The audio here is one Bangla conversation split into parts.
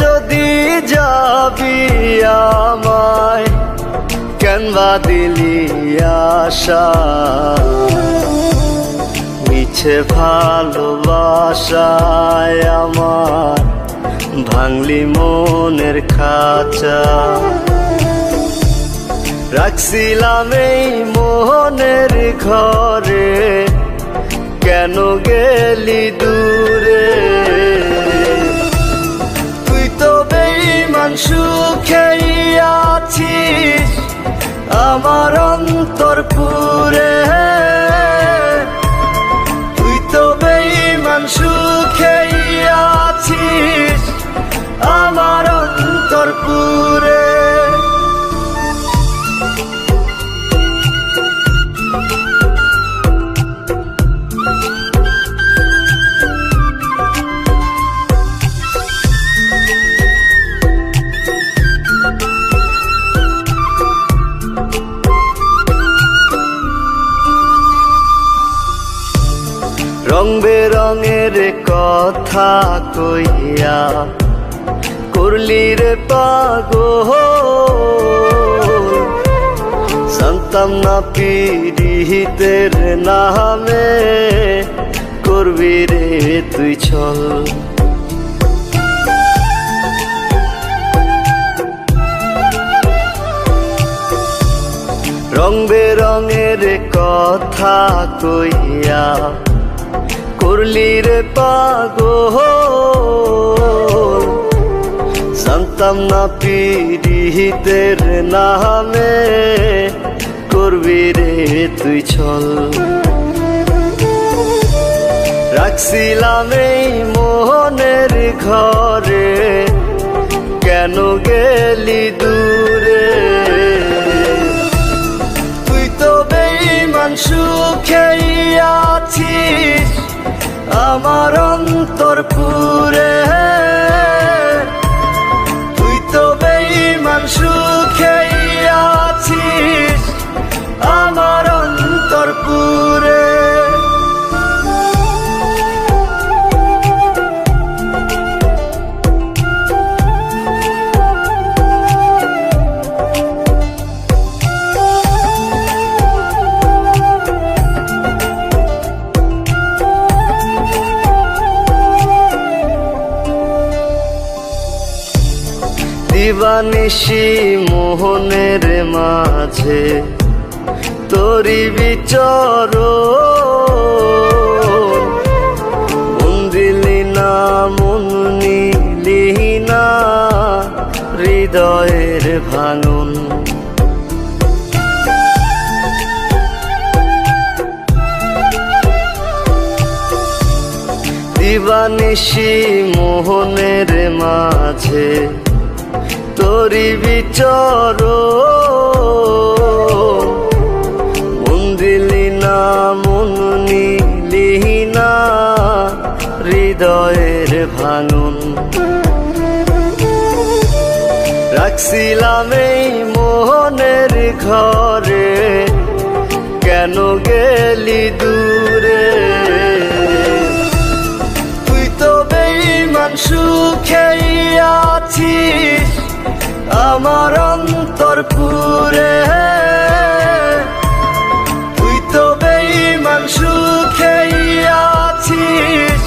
যদি যাবি আমায় কেন বা দিলি আশা মিছে ভালোবাসায় আমার ভাঙলি মনের খাঁচা রাখছিলাম এই মোহনের ঘরে কেন গেলি দূরে তুই তো বেঈমান সুখেই আছিস আমার অন্তর পুরে তুই তো বেঈমান সুখেই আছিস আমার অন্তর পুরে রং বেরঙের কথা কইয়া করলি রে পাগল জানতাম না পীড়িতের নামে করবি রে তুই ছল রং বেরঙের কথা কইয়া করলি রে পাগল জানতাম না পীড়িতের নামে করবি রে তুই ছল রাখছিলাম এই মোহনের ঘরে কেন গেলি দূরে তুই তো বেঈমান সুখেই আছিস আমার অন্তর পুরে তুই তো বেঈমান সুখেই আছিস আমার অন্তর পুরে দিবানিশি মোহনের মাঝে তোরি বিচর মন দিলি না মন নিলি না হৃদয়ের ভাঙন দিবানিশি মোহনের মাঝে তোরি বিচর মন দিলি না মন নিলি না হৃদয়ের ভাঙন রাখছিলাম এই মোহনের ঘরে কেন গেলি দূরে তুই তো বেঈমান সুখেই আছিস আমার অন্তর পুরে তুই তো বেঈমান সুখেই আছিস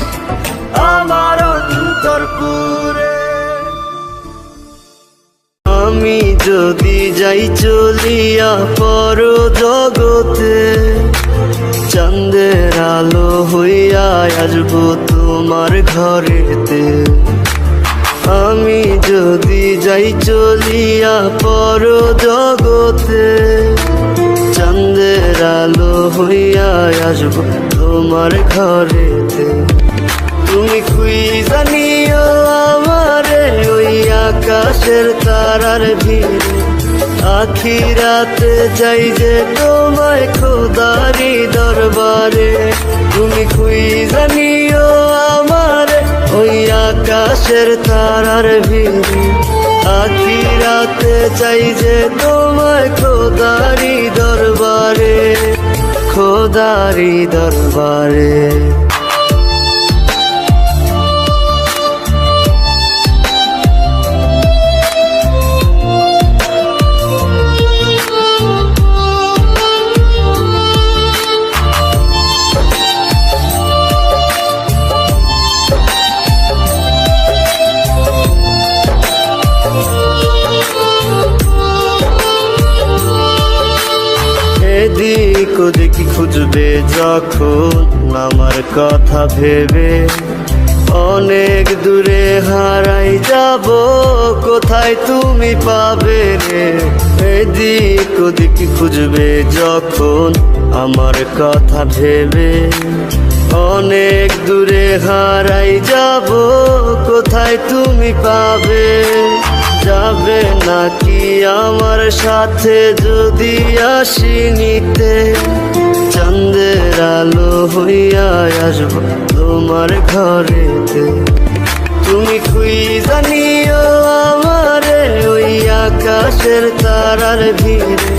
আমার অন্তর পুরে আমি যদি যাই চলিয়া পর জগতে চাঁদের আলো হইয়া আসবো তোমার ঘরেতে আমি যদি যাই চলিয়া পর জগতে চাঁদের আলো হইয়া আসব তোমার ঘরেতে তুমি খুঁজা নিও আমারে ওই আকাশের তারার ভিড়ে আখিরাতে যাই যে তোমায় খোদারি দরবারে তুমি খুঁজা নিও আমারে ওই আকাশের তারার ভিড়ে আখিরাতে চাই যে তোমায় খোদারি দরবারে খোদারি দরবারে খুঁজবে যখন আমার কথা ভেবে, অনেক দূরে হারাই যাব, কোথায় তুমি পাবে রে। এদিক ওদিক খুঁজবে যখন আমার কথা ভেবে, অনেক দূরে হারাই যাব, কোথায় তুমি পাবে। যাবে নাকি আমার সাথে যদি আসি নিতে, চাঁদের আলো হইয়া আসবো তোমার ঘরেতে। তুমি খুঁজা নিও আমারে ওই আকাশের তারার ভিড়ে,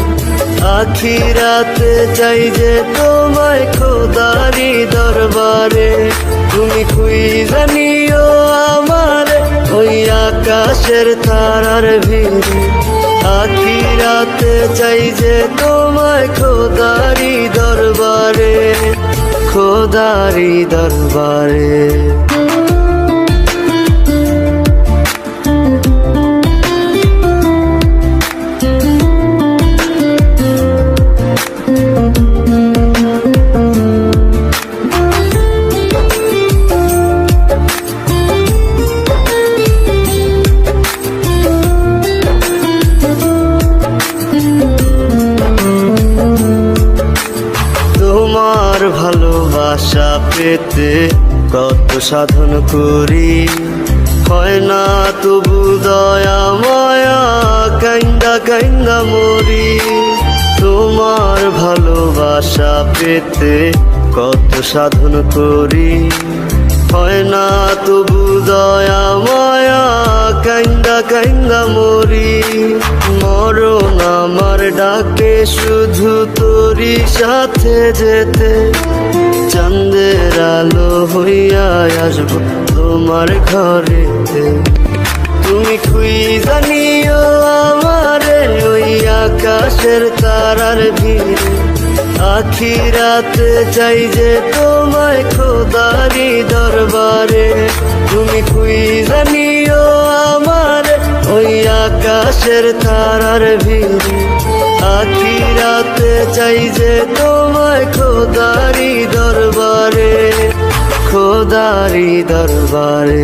আখিরাতে চাই যে তোমায় খোদারি দরবারে। তুমি খুঁজা নিও আমারে ওই আকাশের তারার ভিড়ে, আখিরাতে চাই যে তোমায় খোদারি দরবারে, খোদারি দরবারে। তোমার ভালোবাসা পেতে কত সাধন করি, হয় না তবু দয়া মায়া, কাইন্দা কাইন্দা মরি। তোমার ভালোবাসা পেতে কত সাধন করি, হয় না তবু দয়া মায়া, কাইন্দা কাইন্দা মরি। মরণ আমার ডাকে শুধু তোরই সাথে যেতে, চাঁদের আলো হইয়া আসবো তোমার ঘরেতে। তুমি খুঁজা নিও আমারে ওই আকাশের তারার ভিড়ে, আখিরাতে চাই যে তোমায় খোদারি দরবারে। তুমি খুঁজা নিও আমারে ওই আকাশের তারার ভিড়ে, আখিরাতে চাই যে তোমায় খোদারি দরবারে, খোদারি দরবারে।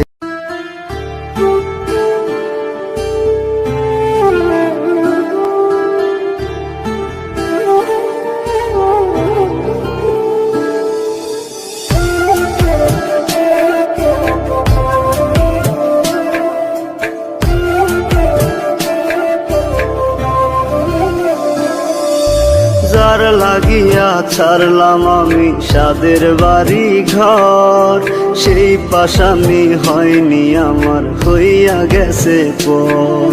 যার লাগিয়া ছাড়লাম আমি সাদের বাড়ি ঘর, সেই পাশামি হয়নি আমার হইয়া গেছে পর।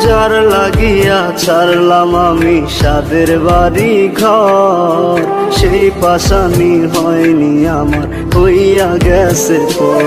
যার লাগিয়া ছাড়লাম আমি সাদের বাড়ি ঘর, সেই পাশামি হয়নি আমার হইয়া গেছে পর।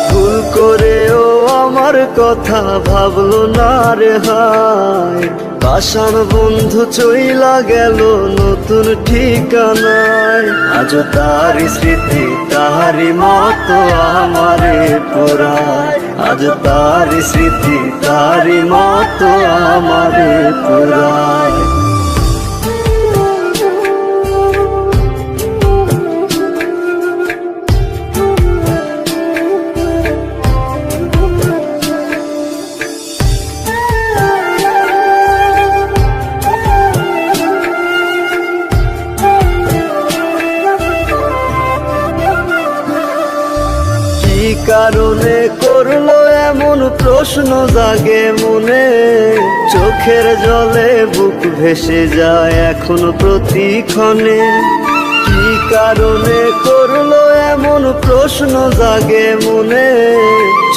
ভুল করেও আমার কথা ভাবলো না রে হায়, পাষাণ বন্ধু চইলা গেল নতুন ঠিকানায়। আজ তার স্মৃতি তাহারি মতো আমারে পোড়ায়, আজ তার স্মৃতি তাহারি মতো আমারে পোড়ায়। কারণে করলো এমন প্রশ্ন জাগে মনে, চোখের জলে বুক ভেসে যায় এখন প্রতিক্ষণে। কি কারণে করলো এমন প্রশ্ন জাগে মনে,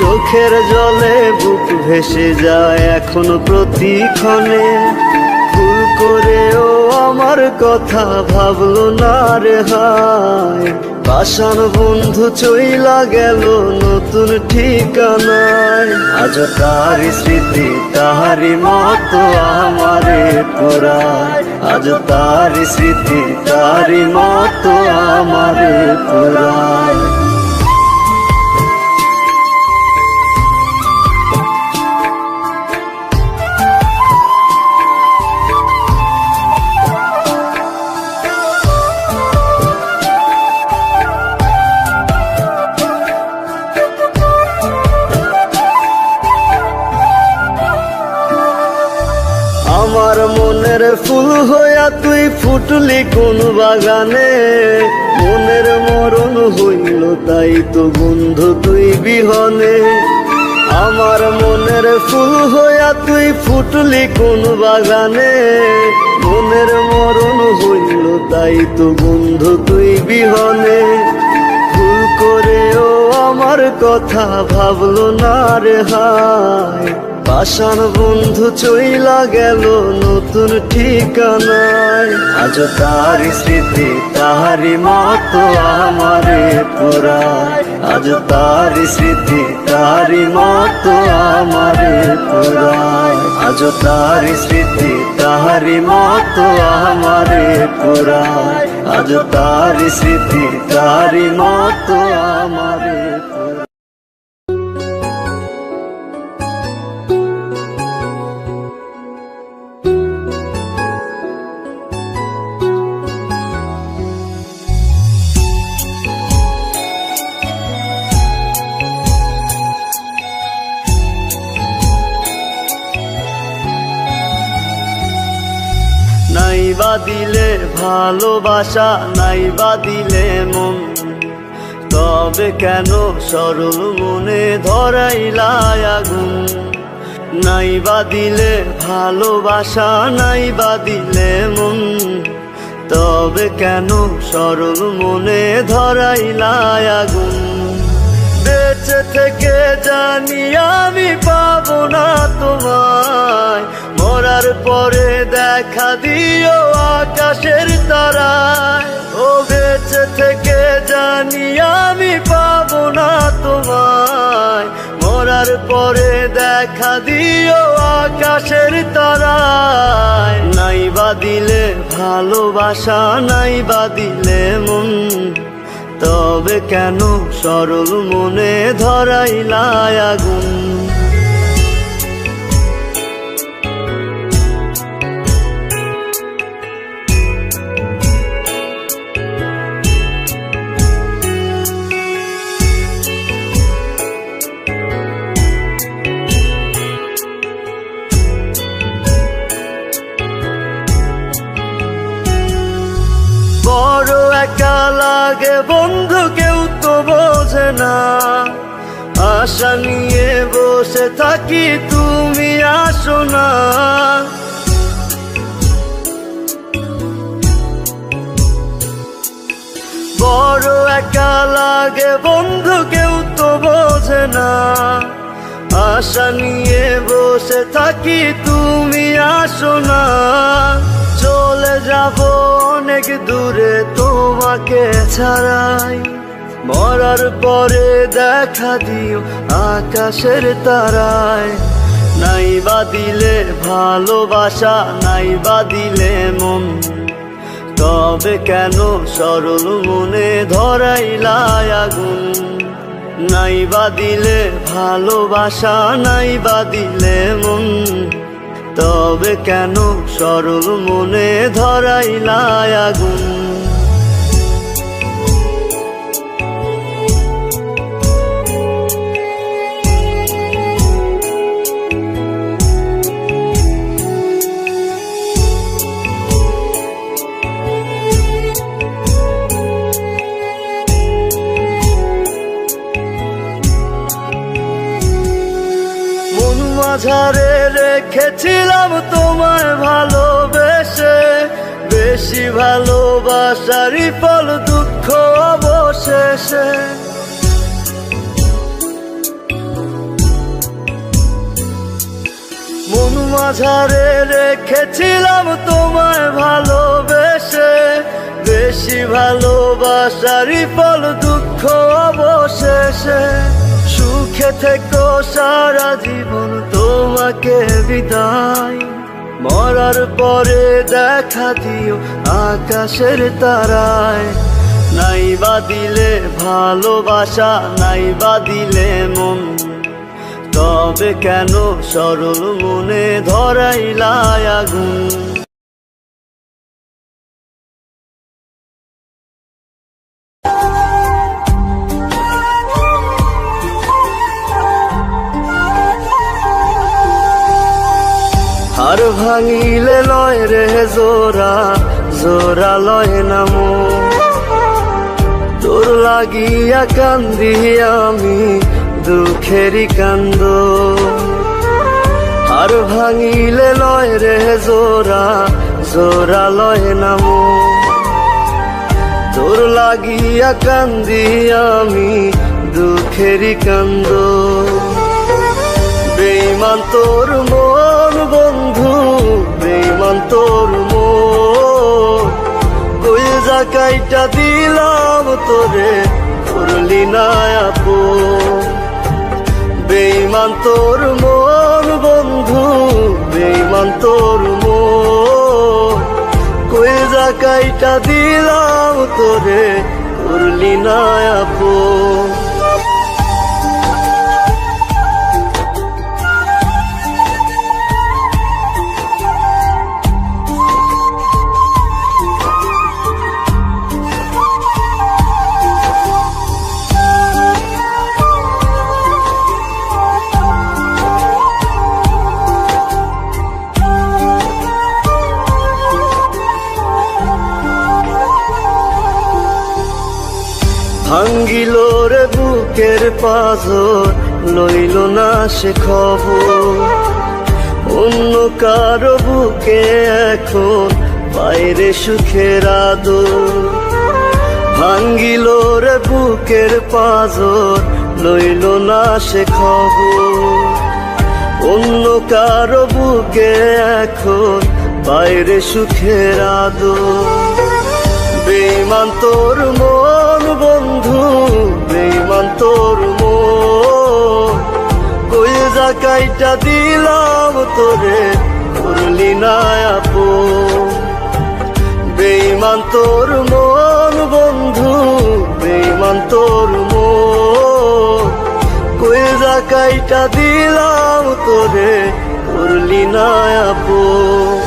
চোখের জলে বুক ভেসে যায় এখন প্রতিক্ষণে। ভুল করেও আমার কথা ভাবলো না রে হায়, পাষাণ বন্ধু চইলা গেল নতুন ঠিকানায়। আজ তার স্মৃতি তাহারি মতো আমারে পোড়ায়, আজ তার স্মৃতি তাহারি মতো আমারে পোড়ায়। মনের ফুল হইয়া তুই ফুটলি কোন বাগানে, মনের মরণ হইল তাই তো বন্ধু তুই বিহনে। আমার মনের ফুল হইয়া তুই ফুটলি কোন বাগানে, মনের মরণ হইল তাই তো বন্ধু তুই বিহনে। ভুল করেও আমার কথা ভাবলো না রে হায়, পাষাণ বন্ধু চইলা গেল নতুন ঠিকানায়। আজ তার স্মৃতি তাহারি মতো আমারে পুরায়, আজ তার স্মৃতি তাহারি মতো আমারে পুরায়, আজ তার স্মৃতি তাহারি মতো আমারে পুরায়, আজ তার স্মৃতি তাহারি মতো আমারে পুরায়। নাইবা দিলে ভালোবাসা, নাইবা দিলে মন, তবে কেন সরল মনে ধরাইলা আগুন। নাইবা দিলে ভালোবাসা, নাইবা দিলে মন, তবে কেন সরল মনে ধরাইলা আগুন। বেঁচে থেকে জানি আমি পাবো না তোমায়, মরার পরে দেখা দিও আকাশের তারায়। ও বেঁচে থেকে জানি আমি পাবো না তোমায়, মরার পরে দেখা দিও আকাশের তারায়। নাইবা দিলে ভালোবাসা, নাইবা দিলে মন, তবে কেন সরল মনে ধরাইলা আগুন। বড় একা লাগে বন্ধু, কেউ তো বোঝে না, আশা নিয়ে বসে থাকি তুমি আসো না। বড় একা লাগে বন্ধু, কেউ তো বোঝে না, আশা নিয়ে বসে থাকি তুমি আসো না। চলে যাব অনেক দূরে তোমাকে ছাড়াই, মরার পরে দেখা দিও আকাশের তারায়। নাইবা দিলে ভালোবাসা, নাইবা দিলে মন, তবে কেন সরল মনে ধরাইলা আগুন। নাইবা দিলে ভালোবাসা, নাইবা দিলে মন, তবে কেন সরল মনে ধরাইলা আগুন। মাঝারে রেখেছিলাম তোমায় ভালোবেসে, বেশি ভালোবাসারই ফল দুঃখ অবশেষে। মন মাঝারে রেখেছিলাম তোমায় ভালোবেসে, বেশি ভালোবাসারই ফল দুঃখ অবশেষে। সুখে থেকো সারা জীবন তোমাকে বিদায়, মরার পরে দেখা দিও আকাশের তারায়। নাইবা দিলে ভালোবাসা, নাইবা দিলে মন, তবে কেন সরল মনে ধরাইলা আগুন। হার ভাঙিলে লয় রে জোড়া জোড়া লয় না মন। তোর লাগিয়া কান্দি আমি দুঃখেরই কান্দ। আর ভাঙিলে লয় রে জোড়া জোড়া লয় না মন। তোর লাগিয়া কান্দি আমি দুঃখেরই কান্দ। বেঈমান তোর মন বন্ধু, বেঈমান তোর মন। কইজা কাইটা দিলাম তোরে, করলি না আপন। বেঈমান তোর মন বন্ধু, বেঈমান তোর মন। কইজা কাইটা দিলাম তোরে, করলি না আপন। ভাঙ্গিল রে বুকের পাঁজর, লইল না সে খবর। অন্য কারো বুকে এখন বাইরে সুখের আদর। ভাঙ্গিল রে বুকের পাঁজর, লইল না সে খবর। অন্য কারো বুকে এখন বাইরে সুখের আদর। বেঈমান তোর মন বন্ধু, বেঈমান তোর মন। কইজা কাইটা দিলাম তোরে, করলি না আপন। বেঈমান তোর মন বন্ধু, বেঈমান তোর মন। কইজা কাইটা দিলাম তোরে, করলি না আপন।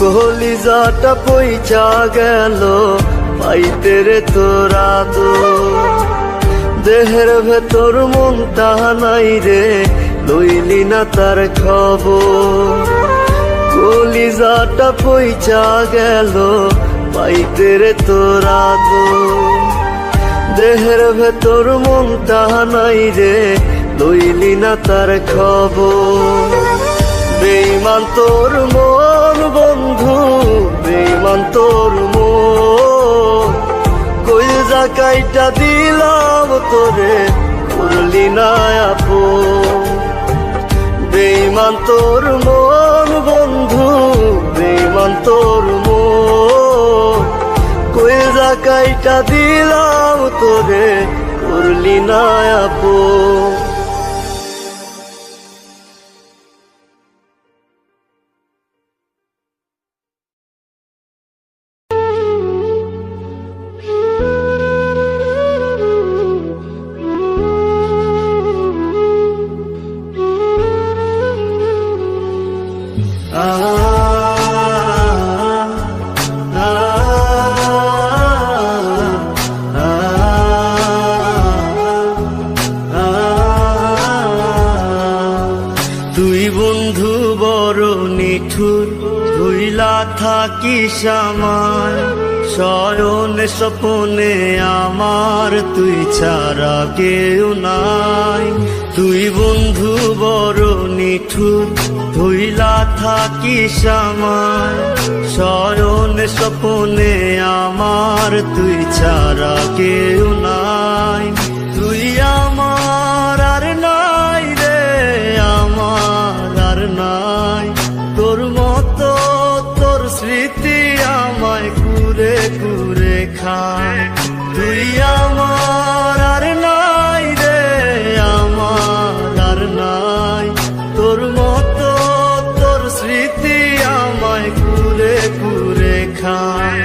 কলিজাটা পইচা গেল পাইতে রে তোরা দো। দেহের ভেতর মনটা নাই রে, লইলি না তার খবর। কলিজাটা পইচা গেল পাইতে রে তোরা দো। দেহের ভেতর মনটা নাই রে, লইলি না তার খবর। বেঈমান তোর মন বন্ধু, বেঈমান তোর মন। কইজা কাইটা দিলাম তোরে, করলি না আপন। বেঈমান তোর মন বন্ধু, বেঈমান তোর মন। কইজা কাইটা দিলাম তোরে, করলি না আপন। তুই বন্ধু বড় নিঠুর, ভুইলা থাকিস আমায়। শয়নে স্বপনে আমার তুই ছাড়া কেউ নাই। তুই বন্ধু বড় নিঠুর, ভুইলা থাকিস আমায়। শয়নে স্বপনে আমার তুই ছাড়া কেউ নাই। তুই আমার আর নাই রে, আমার আর নাই। তোর মতো তোর স্মৃতি আমায় কুরে কুরে খায়। তুই আমার আর নাই রে, আমার আর নাই। তোর মতো তোর স্মৃতি আমায় কুরে কুরে খায়।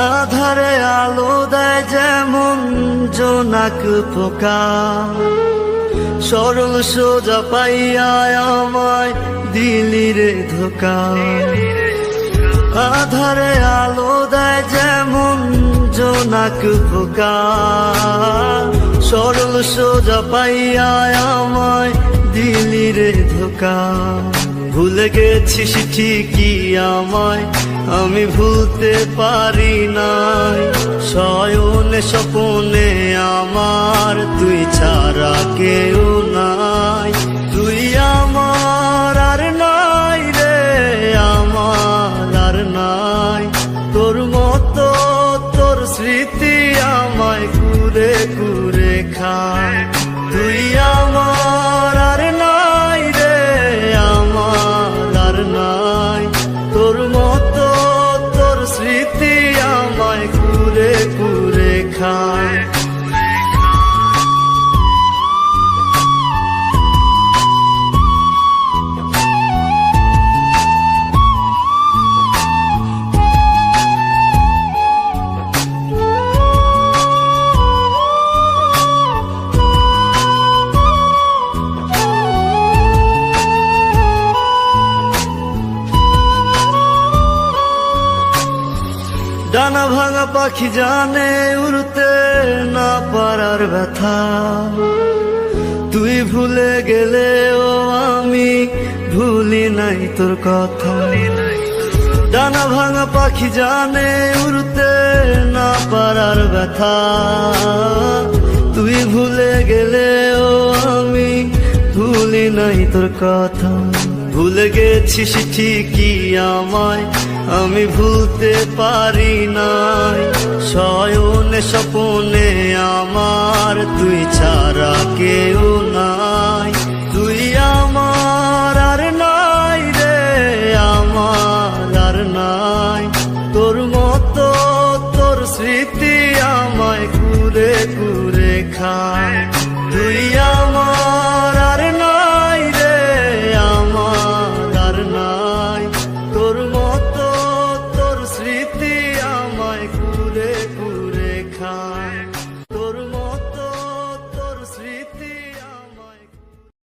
আধারে আলো দেয় যেমন জোনাক পোকা, সরল সোজা পাইয়া আমায় দিলি রে ধোকা। আধারে আলো দেয় যেমন জোনাক পোকা, সরল সোজা পাইয়া আমায় দিলি রে ধোকা। ভুলে গেছিস ঠিকই আমায়, আমি ভুলতে পারি নাই। শয়নে স্বপনে আমার তুই ছাড়া কেউ নাই। তুই আমার আর নাই রে, আমার আর নাই। তোর মতো তোর স্মৃতি আমায় কুরে কুরে খায়। তুই আমার আর নাই রে, আমার আর নাই। তোর মতো তোর স্মৃতি আমায় কুরে কুরে খায়। ডানা ভাঙা পাখি জানে উড়তে না পারার ব্যথা। তুই ভুলে গেলেও আমি ভুলি নাই তোর কথা। ডানা ভাঙা পাখি জানে উড়তে না পারার ব্যথা। তুই ভুলে গেলেও আমি ভুলি নাই তোর কথা। ভুলে গেছিস ঠিকই আমায়, আমি ভুলতে পারি নাই। শয়নে স্বপনে আমার তুই ছাড়া কেউ নাই।